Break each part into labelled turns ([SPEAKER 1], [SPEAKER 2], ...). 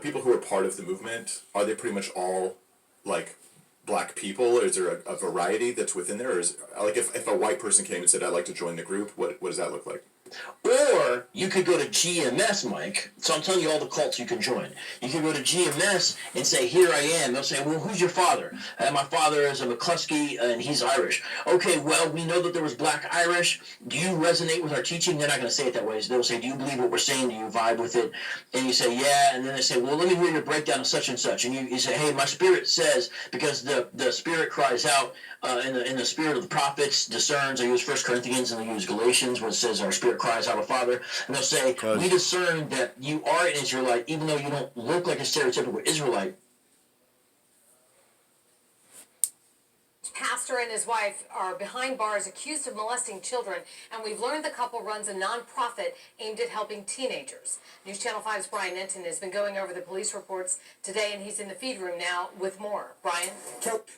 [SPEAKER 1] people who are part of the movement, are they pretty much all, like, black people, or is there a variety that's within there? Or is, like, if a white person came and said, I'd like to join the group, what does that look like?
[SPEAKER 2] Or you could go to GMS, Mike. So I'm telling you all the cults you can join. You can go to GMS and say, here I am. They'll say, well, who's your father? My father is a McCluskey, and he's Irish. Okay, well, we know that there was black Irish. Do you resonate with our teaching? They're not going to say it that way. They'll say, do you believe what we're saying? Do you vibe with it? And you say, yeah. And then they say, well, let me hear your breakdown of such and such. And you say, hey, my spirit says, because the spirit cries out, in the spirit of the prophets discerns. I use 1 Corinthians and I use Galatians, where it says our spirit cries out, Father. And they'll say, we discern that you are an Israelite, even though you don't look like a stereotypical Israelite.
[SPEAKER 3] Pastor and his wife are behind bars accused of molesting children, and we've learned the couple runs a nonprofit aimed at helping teenagers. News Channel 5's Brian Enton has been going over the police reports today, and he's in the feed room now with more. Brian?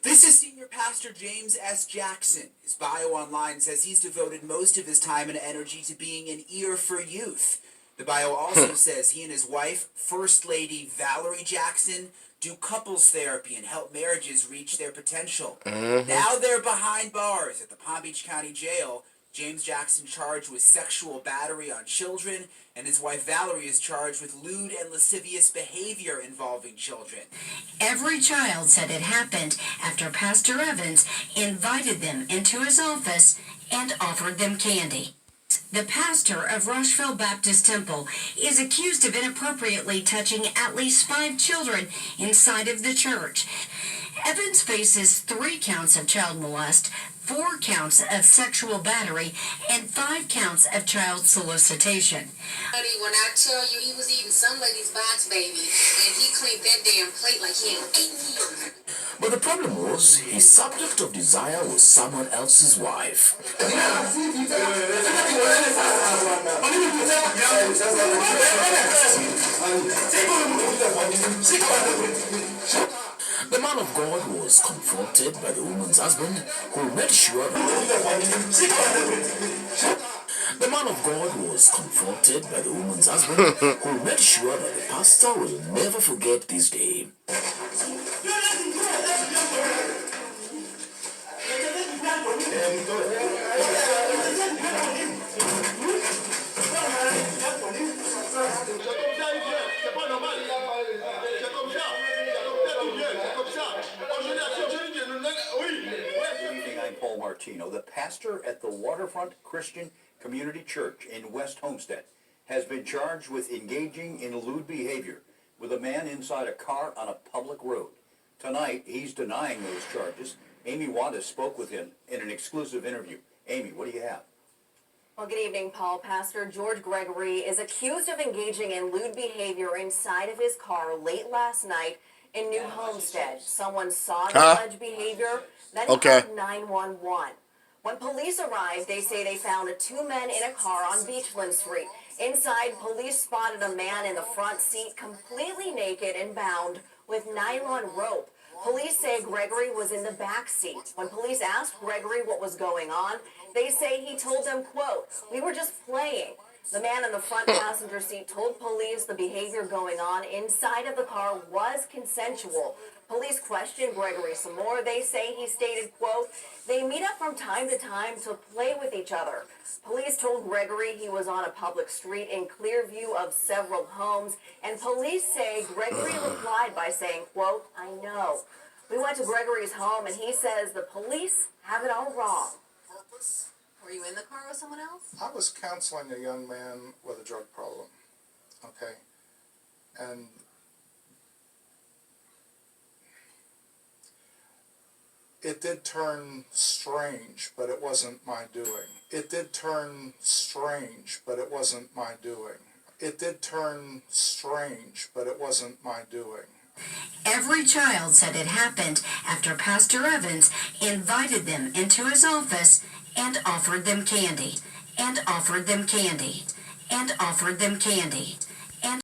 [SPEAKER 4] This is Senior Pastor James S. Jackson. His bio online says he's devoted most of his time and energy to being an ear for youth. The bio also says he and his wife, First Lady Valerie Jackson, do couples therapy and help marriages reach their potential. Now they're behind bars at the Palm Beach County Jail. James Jackson charged with sexual battery on children, and his wife Valerie is charged with lewd and lascivious behavior involving children.
[SPEAKER 5] Every child said it happened after Pastor Evans invited them into his office and offered them candy. The pastor of Rushville Baptist Temple is accused of inappropriately touching at least 5 children inside of the church. Evans faces 3 counts of child molest, 4 counts of sexual battery, and 5 counts of child solicitation.
[SPEAKER 6] When I tell you he was eating some lady's box baby, and he cleaned that damn plate like he had 8 years.
[SPEAKER 7] But the problem was, his subject of desire was someone else's wife. The man of God was confronted by the woman's husband, who made sure The man of God was confronted by the woman's husband, who made sure that the pastor will never forget this day.
[SPEAKER 8] I'm Paul Martino. The pastor at the Waterfront Christian Community Church in West Homestead has been charged with engaging in lewd behavior with a man inside a car on a public road. Tonight, he's denying those charges. Amy Wanda spoke with him in an exclusive interview. Amy, what do you have?
[SPEAKER 9] Well, good evening, Paul. Pastor George Gregory is accused of engaging in lewd behavior inside of his car late last night in New Homestead. Someone saw the alleged behavior, then called 911. When police arrived, they say they found 2 men in a car on Beachland Street. Inside, police spotted a man in the front seat completely naked and bound with nylon rope. Police say Gregory was in the back seat. When police asked Gregory what was going on, they say he told them, quote, "We were just playing." The man in the front passenger seat told police the behavior going on inside of the car was consensual. Police questioned Gregory some more. They say he stated, quote, "They meet up from time to time to play with each other." Police told Gregory he was on a public street in clear view of several homes, and police say Gregory replied by saying, quote, "I know." We went to Gregory's home, and he says the police have it all wrong.
[SPEAKER 6] Were you in the car with someone else?
[SPEAKER 10] I was counseling a young man with a drug problem, okay? And it did turn strange, but it wasn't my doing. It did turn strange, but it wasn't my doing. It did turn strange, but it wasn't my doing.
[SPEAKER 5] Every child said it happened after Pastor Evans invited them into his office and offered them candy, and offered them candy, and offered them candy.